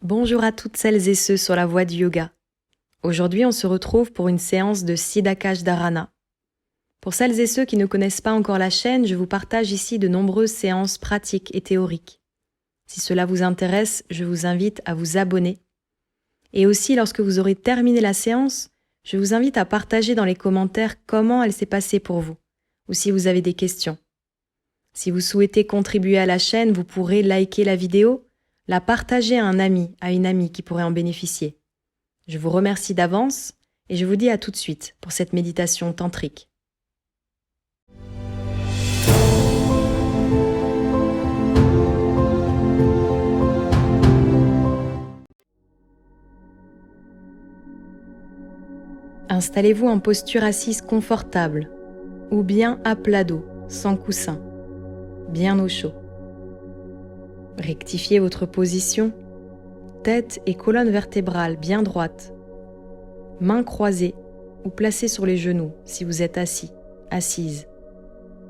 Bonjour à toutes celles et ceux sur la voie du yoga. Aujourd'hui, on se retrouve pour une séance de Siddhakash Dharana. Pour celles et ceux qui ne connaissent pas encore la chaîne, je vous partage ici de nombreuses séances pratiques et théoriques. Si cela vous intéresse, je vous invite à vous abonner. Et aussi, lorsque vous aurez terminé la séance, je vous invite à partager dans les commentaires comment elle s'est passée pour vous, ou si vous avez des questions. Si vous souhaitez contribuer à la chaîne, vous pourrez liker la vidéo, la partager à un ami, à une amie qui pourrait en bénéficier. Je vous remercie d'avance et je vous dis à tout de suite pour cette méditation tantrique. Installez-vous en posture assise confortable ou bien à plat dos, sans coussin, bien au chaud. Rectifiez votre position, tête et colonne vertébrale bien droite, mains croisées ou placées sur les genoux si vous êtes assis, assise,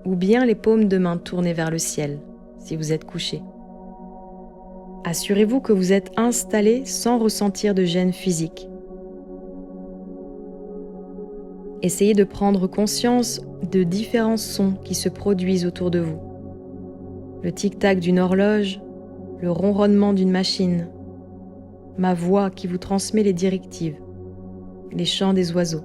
ou bien les paumes de main tournées vers le ciel si vous êtes couché. Assurez-vous que vous êtes installé sans ressentir de gêne physique. Essayez de prendre conscience de différents sons qui se produisent autour de vous. Le tic-tac d'une horloge, le ronronnement d'une machine, ma voix qui vous transmet les directives, les chants des oiseaux.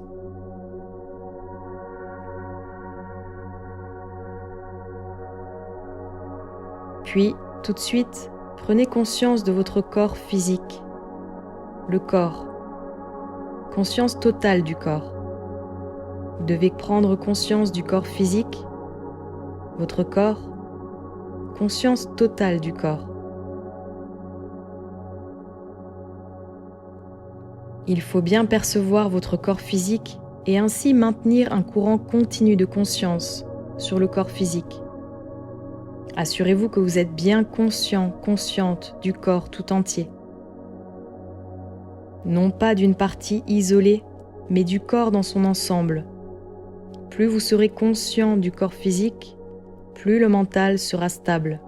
Puis, tout de suite, prenez conscience de votre corps physique, le corps, conscience totale du corps. Vous devez prendre conscience du corps physique, votre corps, conscience totale du corps. Il faut bien percevoir votre corps physique et ainsi maintenir un courant continu de conscience sur le corps physique. Assurez-vous que vous êtes bien conscient, consciente du corps tout entier. Non pas d'une partie isolée, mais du corps dans son ensemble. Plus vous serez conscient du corps physique, plus le mental sera stable.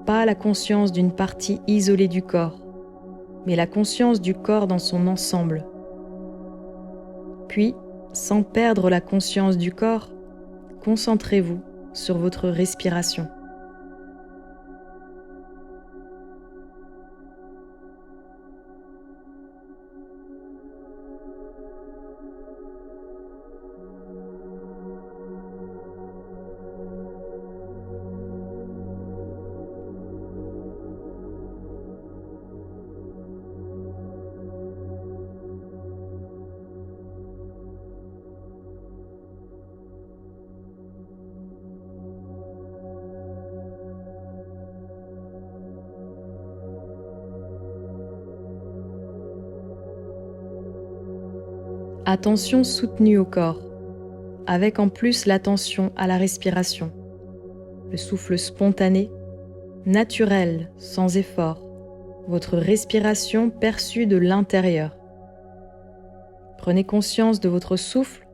Pas la conscience d'une partie isolée du corps, mais la conscience du corps dans son ensemble. Puis, sans perdre la conscience du corps, concentrez-vous sur votre respiration. Attention soutenue au corps, avec en plus l'attention à la respiration. Le souffle spontané, naturel, sans effort, votre respiration perçue de l'intérieur. Prenez conscience de votre souffle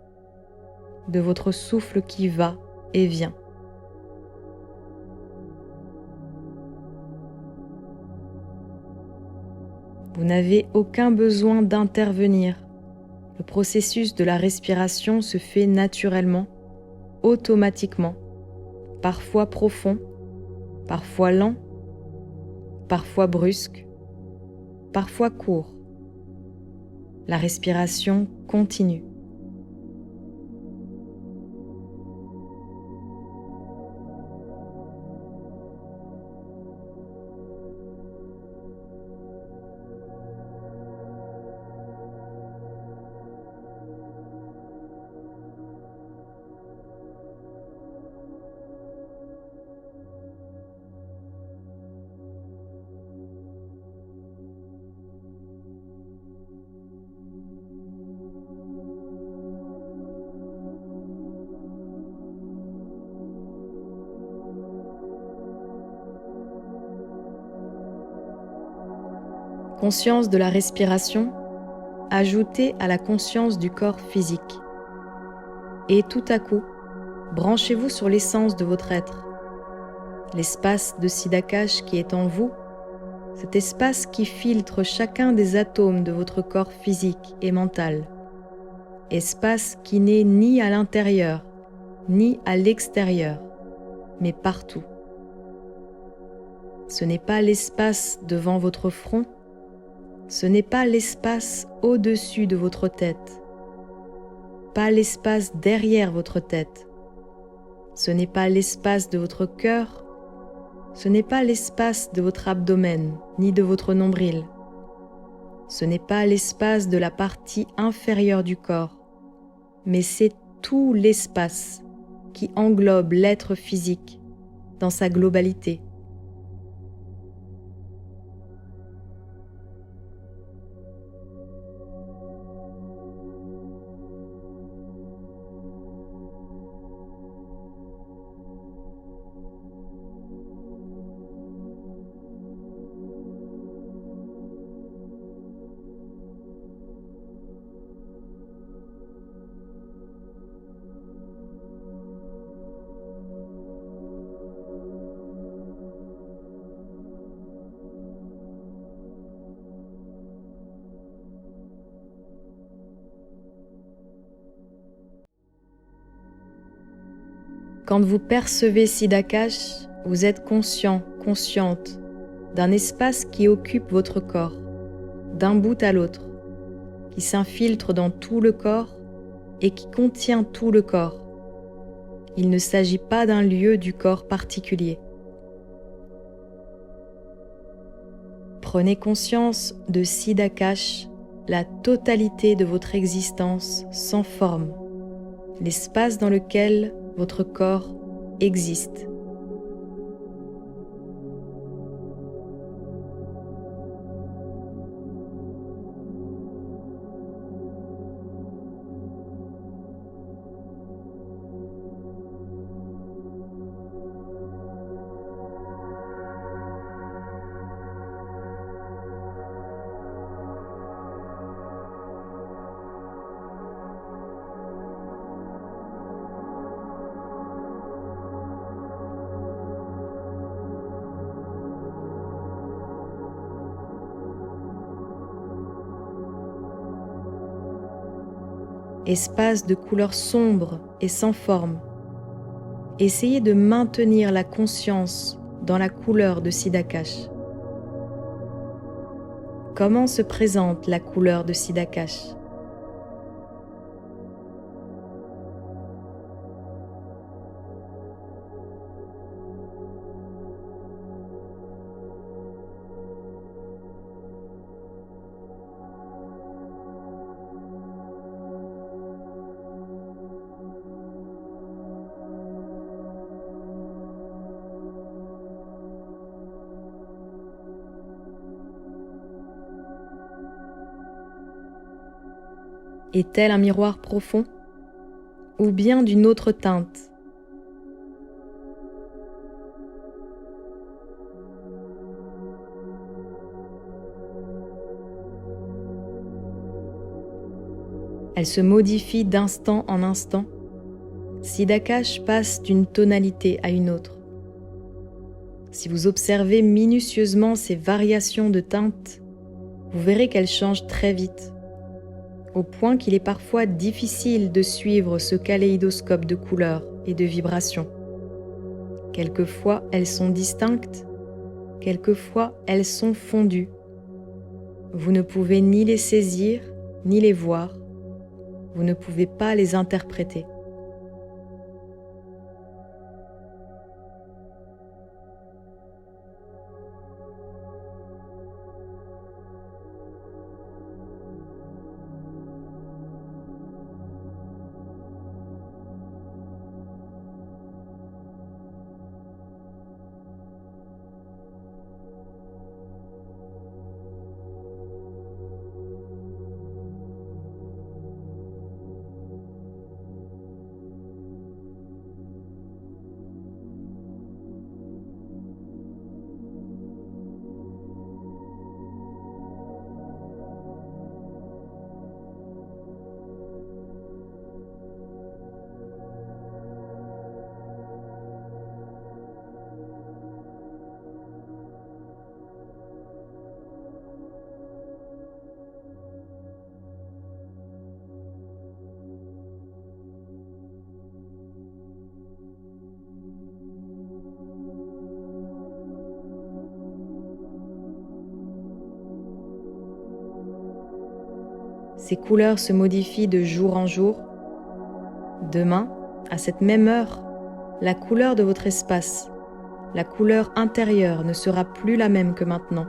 qui va et vient. Vous n'avez aucun besoin d'intervenir. Le processus de la respiration se fait naturellement, automatiquement, parfois profond, parfois lent, parfois brusque, parfois court. La respiration continue. Conscience de la respiration, ajoutée à la conscience du corps physique. Et tout à coup, branchez-vous sur l'essence de votre être, l'espace de Siddhakash qui est en vous, cet espace qui filtre chacun des atomes de votre corps physique et mental, espace qui n'est ni à l'intérieur, ni à l'extérieur, mais partout. Ce n'est pas l'espace devant votre front, ce n'est pas l'espace au-dessus de votre tête, pas l'espace derrière votre tête, ce n'est pas l'espace de votre cœur, ce n'est pas l'espace de votre abdomen ni de votre nombril, ce n'est pas l'espace de la partie inférieure du corps, mais c'est tout l'espace qui englobe l'être physique dans sa globalité. Quand vous percevez Siddhakash, vous êtes conscient, consciente d'un espace qui occupe votre corps, d'un bout à l'autre, qui s'infiltre dans tout le corps et qui contient tout le corps. Il ne s'agit pas d'un lieu du corps particulier. Prenez conscience de Siddhakash, la totalité de votre existence sans forme, l'espace dans lequel votre corps existe. Espace de couleur sombre et sans forme. Essayez de maintenir la conscience dans la couleur de Siddhakash. Comment se présente la couleur de Siddhakash ? Est-elle un miroir profond ou bien d'une autre teinte ? Elle se modifie d'instant en instant. Siddhakash passe d'une tonalité à une autre. Si vous observez minutieusement ces variations de teintes, vous verrez qu'elles changent très vite, au point qu'il est parfois difficile de suivre ce kaléidoscope de couleurs et de vibrations. Quelquefois, elles sont distinctes, quelquefois, elles sont fondues. Vous ne pouvez ni les saisir, ni les voir. Vous ne pouvez pas les interpréter. Ces couleurs se modifient de jour en jour. Demain, à cette même heure, la couleur de votre espace, la couleur intérieure ne sera plus la même que maintenant.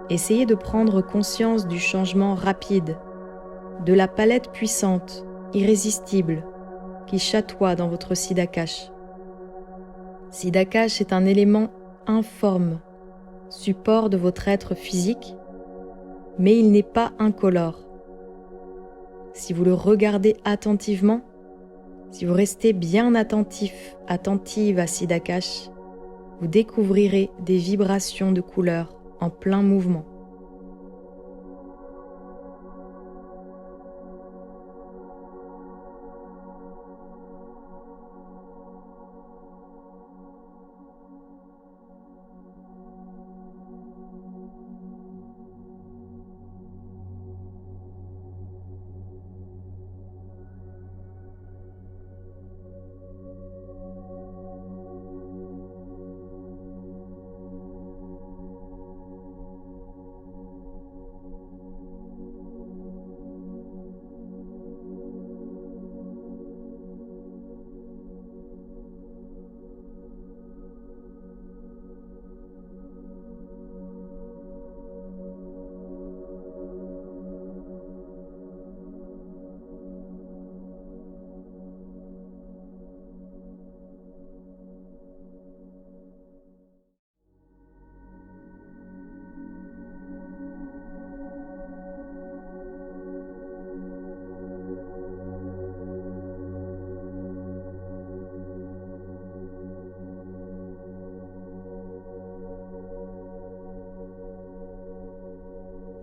Essayez de prendre conscience du changement rapide, de la palette puissante, irrésistible, qui chatoie dans votre Siddhakash. Siddhakash est un élément informe, support de votre être physique, mais il n'est pas incolore. Si vous le regardez attentivement, si vous restez bien attentif, attentive à Siddhakash, vous découvrirez des vibrations de couleurs en plein mouvement.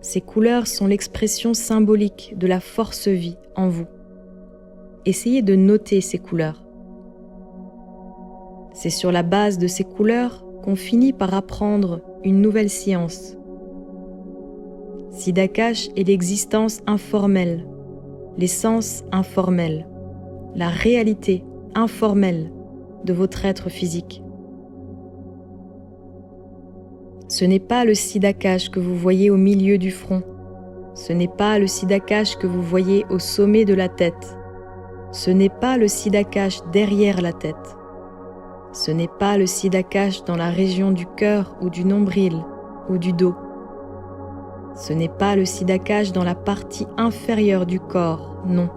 Ces couleurs sont l'expression symbolique de la force-vie en vous. Essayez de noter ces couleurs. C'est sur la base de ces couleurs qu'on finit par apprendre une nouvelle science. Siddhakash est l'existence informelle, l'essence informelle, la réalité informelle de votre être physique. Ce n'est pas le Siddhakash que vous voyez au milieu du front. Ce n'est pas le Siddhakash que vous voyez au sommet de la tête. Ce n'est pas le Siddhakash derrière la tête. Ce n'est pas le Siddhakash dans la région du cœur ou du nombril ou du dos. Ce n'est pas le Siddhakash dans la partie inférieure du corps, non.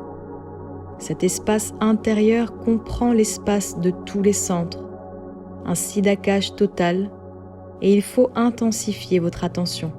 Cet espace intérieur comprend l'espace de tous les centres, un Siddhakash total, et il faut intensifier votre attention.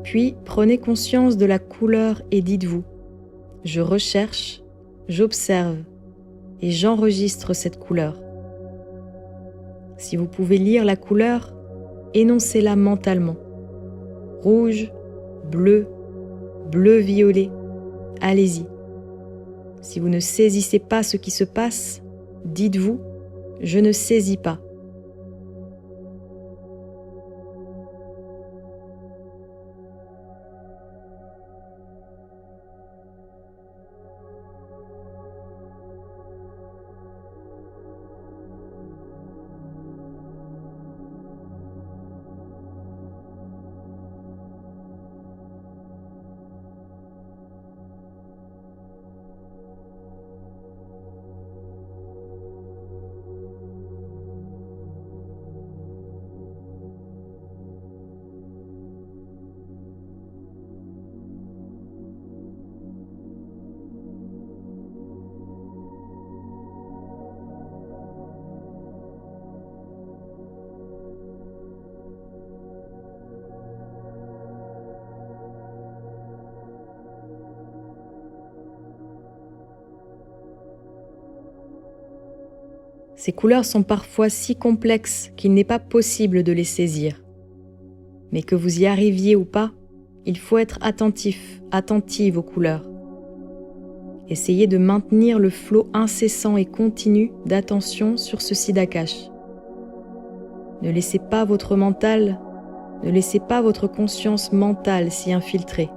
Puis prenez conscience de la couleur et dites-vous: je recherche, j'observe et j'enregistre cette couleur. Si vous pouvez lire la couleur, énoncez-la mentalement. Rouge, bleu, bleu-violet, allez-y. Si vous ne saisissez pas ce qui se passe, dites-vous: je ne saisis pas. Ces couleurs sont parfois si complexes qu'il n'est pas possible de les saisir. Mais que vous y arriviez ou pas, il faut être attentif, attentive aux couleurs. Essayez de maintenir le flot incessant et continu d'attention sur ce Siddhakash. Ne laissez pas votre mental, ne laissez pas votre conscience mentale s'y infiltrer.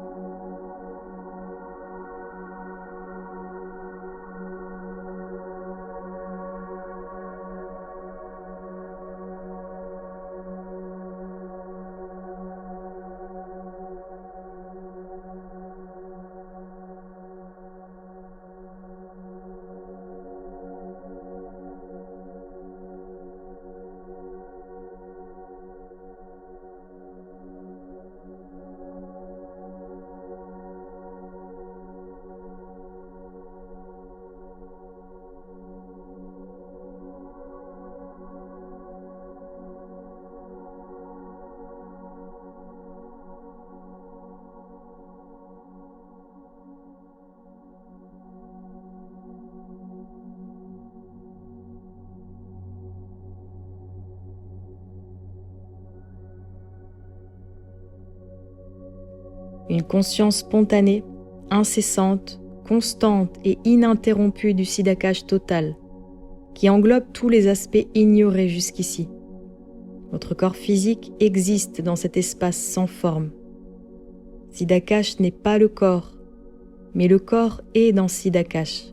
Une conscience spontanée, incessante, constante et ininterrompue du Siddhakash total, qui englobe tous les aspects ignorés jusqu'ici. Votre corps physique existe dans cet espace sans forme. Siddhakash n'est pas le corps, mais le corps est dans Siddhakash.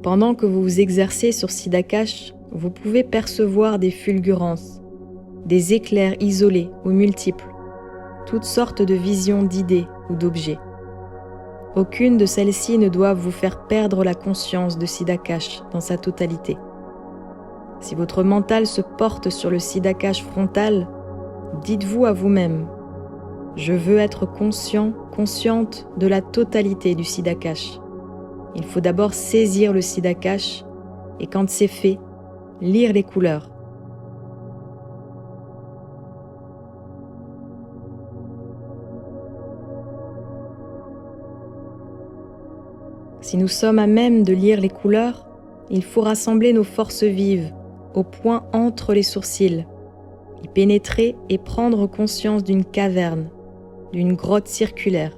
Pendant que vous vous exercez sur Siddhakash, vous pouvez percevoir des fulgurances, des éclairs isolés ou multiples, toutes sortes de visions d'idées ou d'objets. Aucune de celles-ci ne doit vous faire perdre la conscience de Siddhakash dans sa totalité. Si votre mental se porte sur le Siddhakash frontal, dites-vous à vous-même « Je veux être conscient, consciente de la totalité du Siddhakash ». Il faut d'abord saisir le Siddhakash et quand c'est fait, lire les couleurs. Si nous sommes à même de lire les couleurs, il faut rassembler nos forces vives au point entre les sourcils, y pénétrer et prendre conscience d'une caverne, d'une grotte circulaire,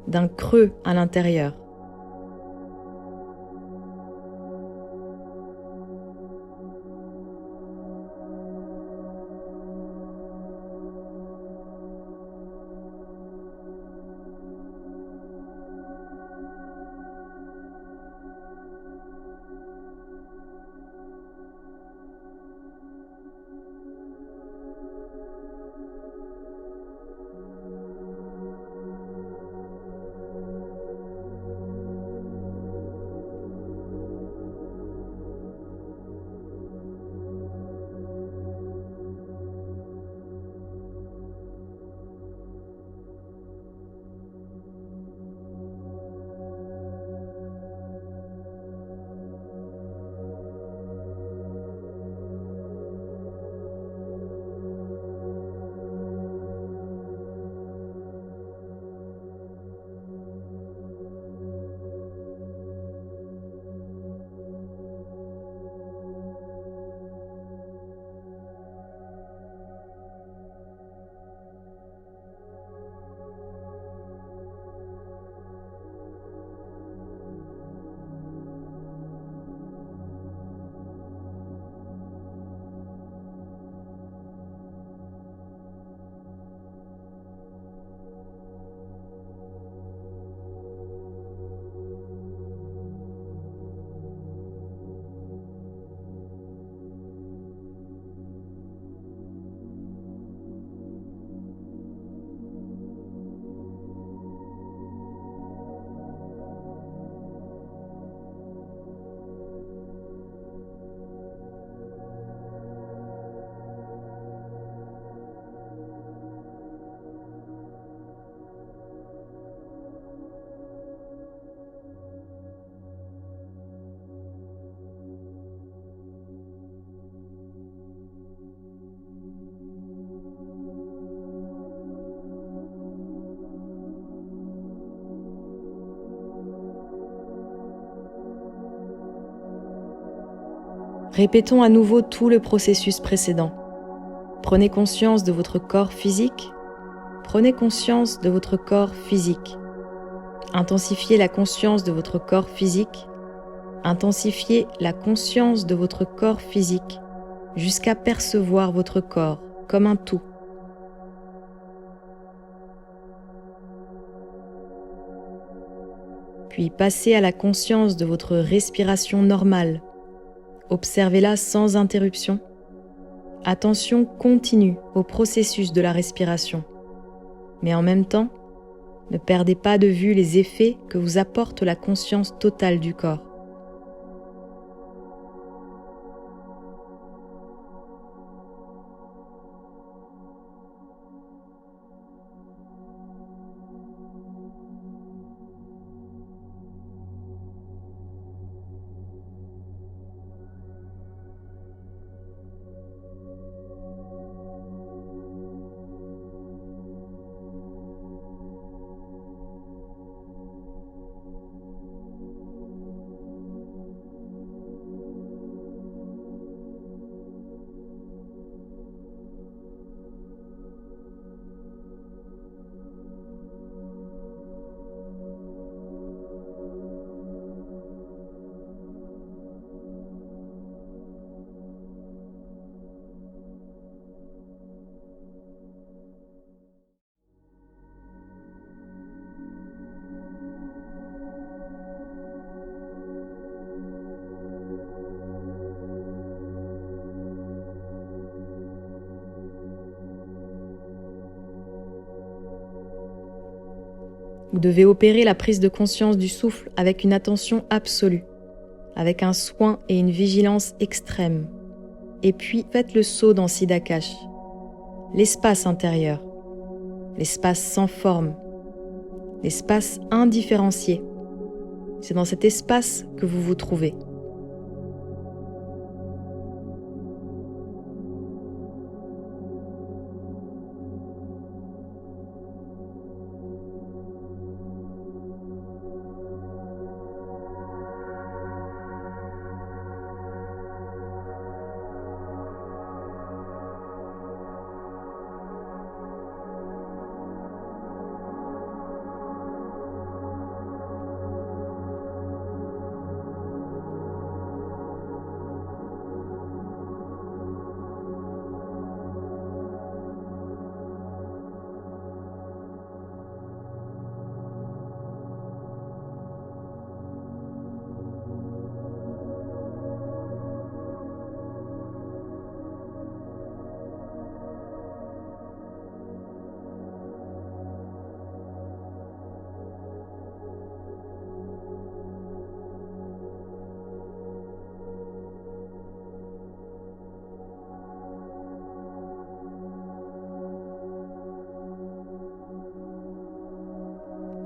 d'un creux à l'intérieur. Répétons à nouveau tout le processus précédent. Prenez conscience de votre corps physique. Prenez conscience de votre corps physique. Intensifiez la conscience de votre corps physique. Intensifiez la conscience de votre corps physique jusqu'à percevoir votre corps comme un tout. Puis passez à la conscience de votre respiration normale. Observez-la sans interruption. Attention continue au processus de la respiration. Mais en même temps, ne perdez pas de vue les effets que vous apporte la conscience totale du corps. Vous devez opérer la prise de conscience du souffle avec une attention absolue, avec un soin et une vigilance extrême. Et puis faites le saut dans Siddhakash, l'espace intérieur, l'espace sans forme, l'espace indifférencié. C'est dans cet espace que vous vous trouvez.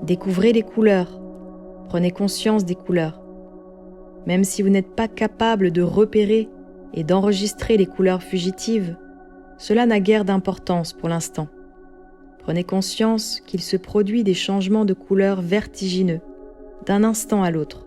Découvrez les couleurs, prenez conscience des couleurs. Même si vous n'êtes pas capable de repérer et d'enregistrer les couleurs fugitives, cela n'a guère d'importance pour l'instant. Prenez conscience qu'il se produit des changements de couleurs vertigineux, d'un instant à l'autre.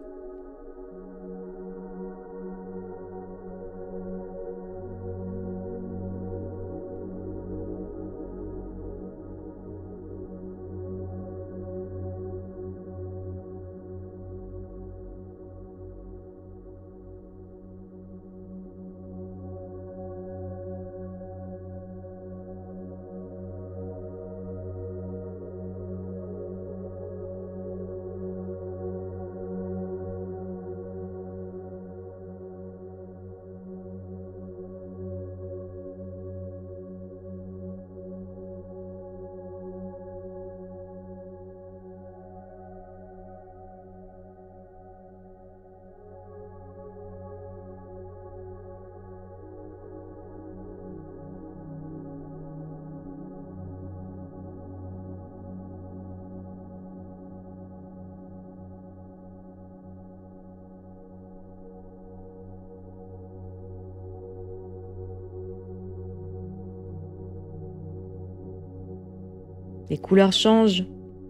Les couleurs changent,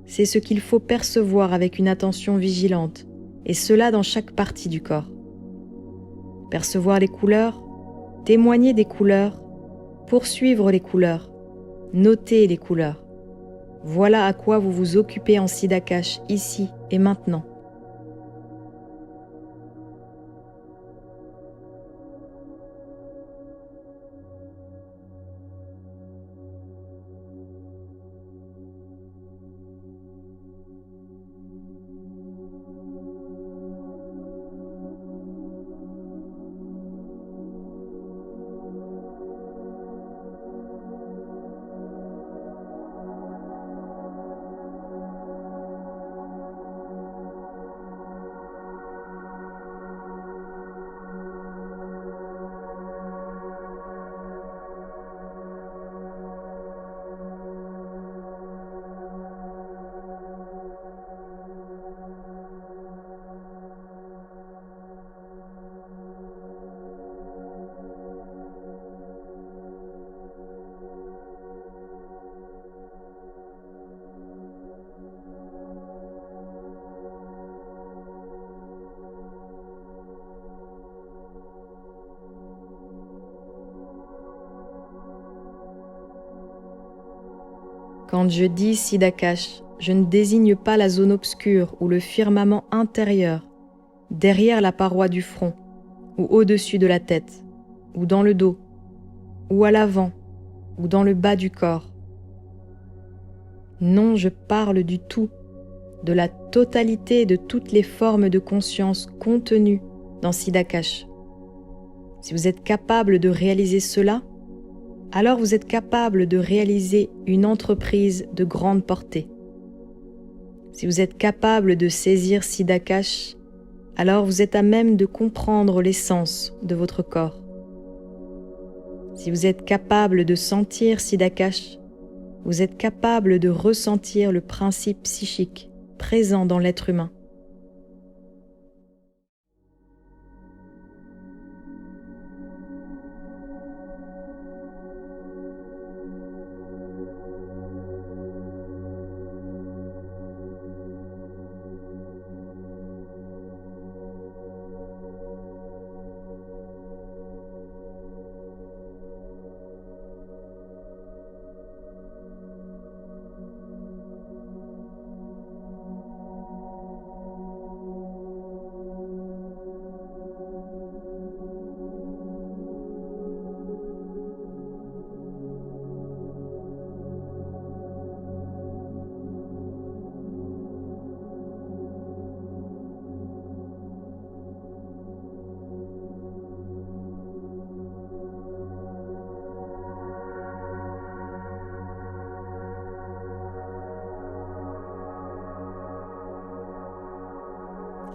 c'est ce qu'il faut percevoir avec une attention vigilante, et cela dans chaque partie du corps. percevoir les couleurs, témoigner des couleurs, poursuivre les couleurs, noter les couleurs. Voilà à quoi vous vous occupez en Siddhakash, ici et maintenant. Quand je dis Siddhakash, je ne désigne pas la zone obscure ou le firmament intérieur, derrière la paroi du front, ou au-dessus de la tête, ou dans le dos, ou à l'avant, ou dans le bas du corps. Non, je parle du tout, de la totalité de toutes les formes de conscience contenues dans Siddhakash. Si vous êtes capable de réaliser cela, alors vous êtes capable de réaliser une entreprise de grande portée. Si vous êtes capable de saisir Siddhakash, alors vous êtes à même de comprendre l'essence de votre corps. Si vous êtes capable de sentir Siddhakash, vous êtes capable de ressentir le principe psychique présent dans l'être humain.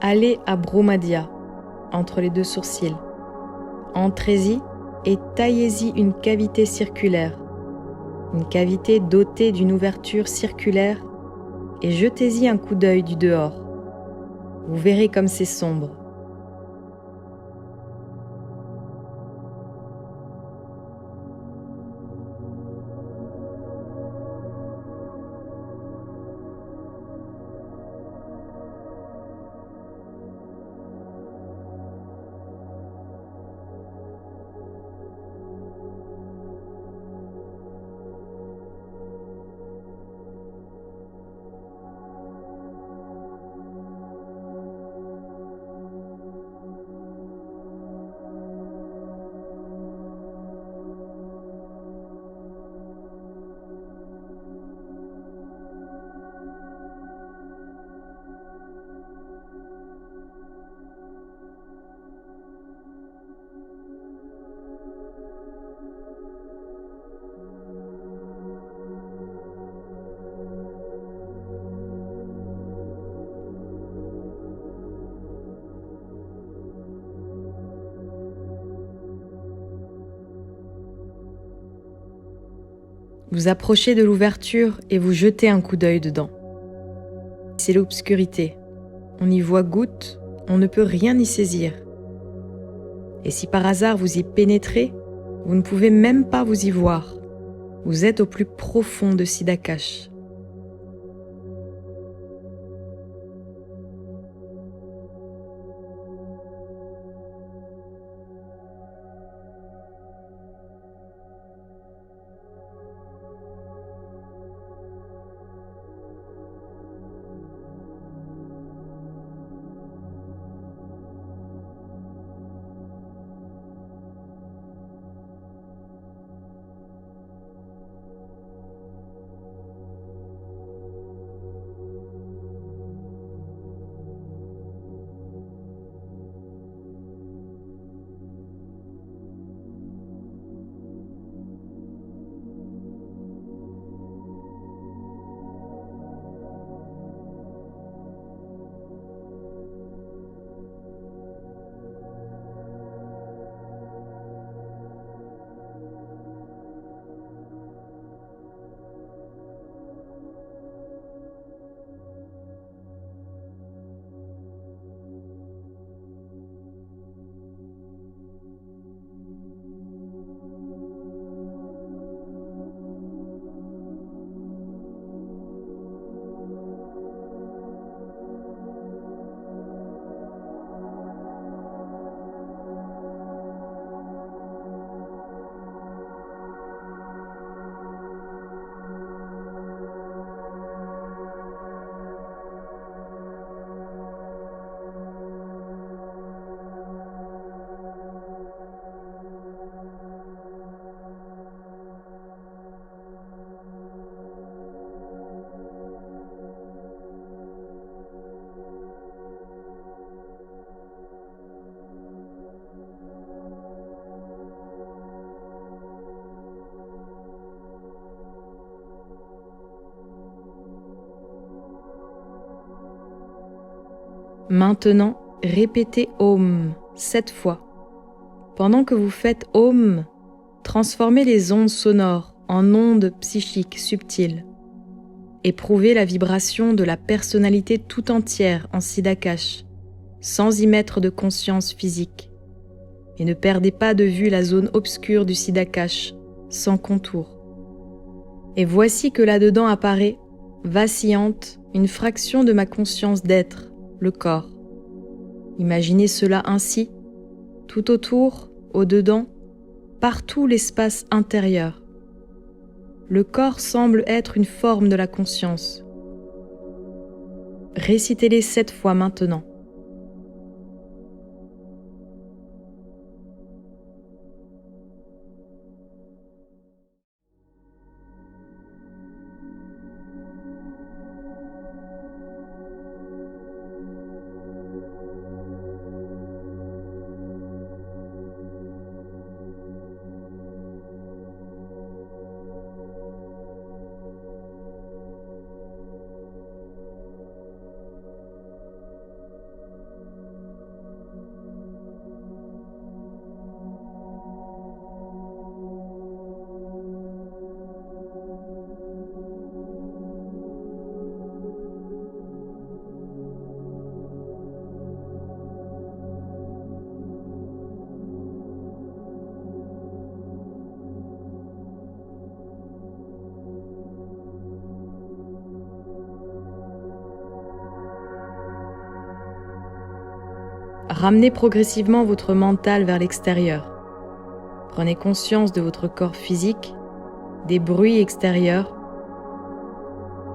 Allez à Brahmadya, entre les deux sourcils. Entrez-y et taillez-y une cavité circulaire, une cavité dotée d'une ouverture circulaire, et jetez-y un coup d'œil du dehors. Vous verrez comme c'est sombre. Vous approchez de l'ouverture et vous jetez un coup d'œil dedans. C'est l'obscurité. On y voit goutte, on ne peut rien y saisir. Et si par hasard vous y pénétrez, vous ne pouvez même pas vous y voir. Vous êtes au plus profond de Siddhakash. Maintenant, répétez Om 7 fois. Pendant que vous faites Om, transformez les ondes sonores en ondes psychiques subtiles. Éprouvez la vibration de la personnalité tout entière en Siddhakash, sans y mettre de conscience physique. Et ne perdez pas de vue la zone obscure du Siddhakash, sans contour. Et voici que là-dedans apparaît, vacillante, une fraction de ma conscience d'être, le corps. Imaginez cela ainsi, tout autour, au-dedans, partout l'espace intérieur. Le corps semble être une forme de la conscience. Récitez-les 7 fois maintenant. Ramenez progressivement votre mental vers l'extérieur. Prenez conscience de votre corps physique, des bruits extérieurs,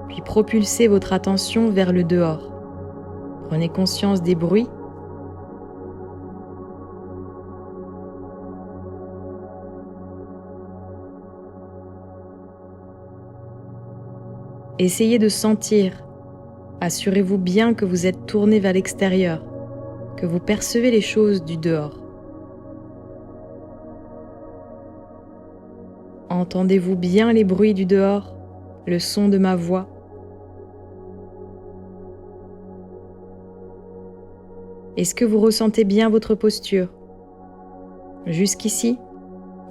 puis propulsez votre attention vers le dehors. Prenez conscience des bruits, essayez de sentir. Assurez-vous bien que vous êtes tourné vers l'extérieur, que vous percevez les choses du dehors. Entendez-vous bien les bruits du dehors, le son de ma voix? Est-ce que vous ressentez bien votre posture? Jusqu'ici,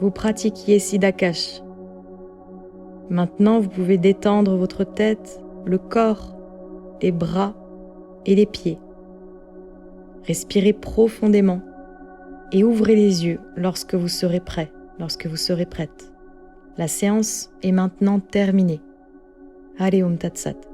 vous pratiquiez Siddhakash. Maintenant, vous pouvez détendre votre tête, le corps, les bras et les pieds. Respirez profondément et ouvrez les yeux lorsque vous serez prêt, lorsque vous serez prête. La séance est maintenant terminée. Hare Om Tat Sat.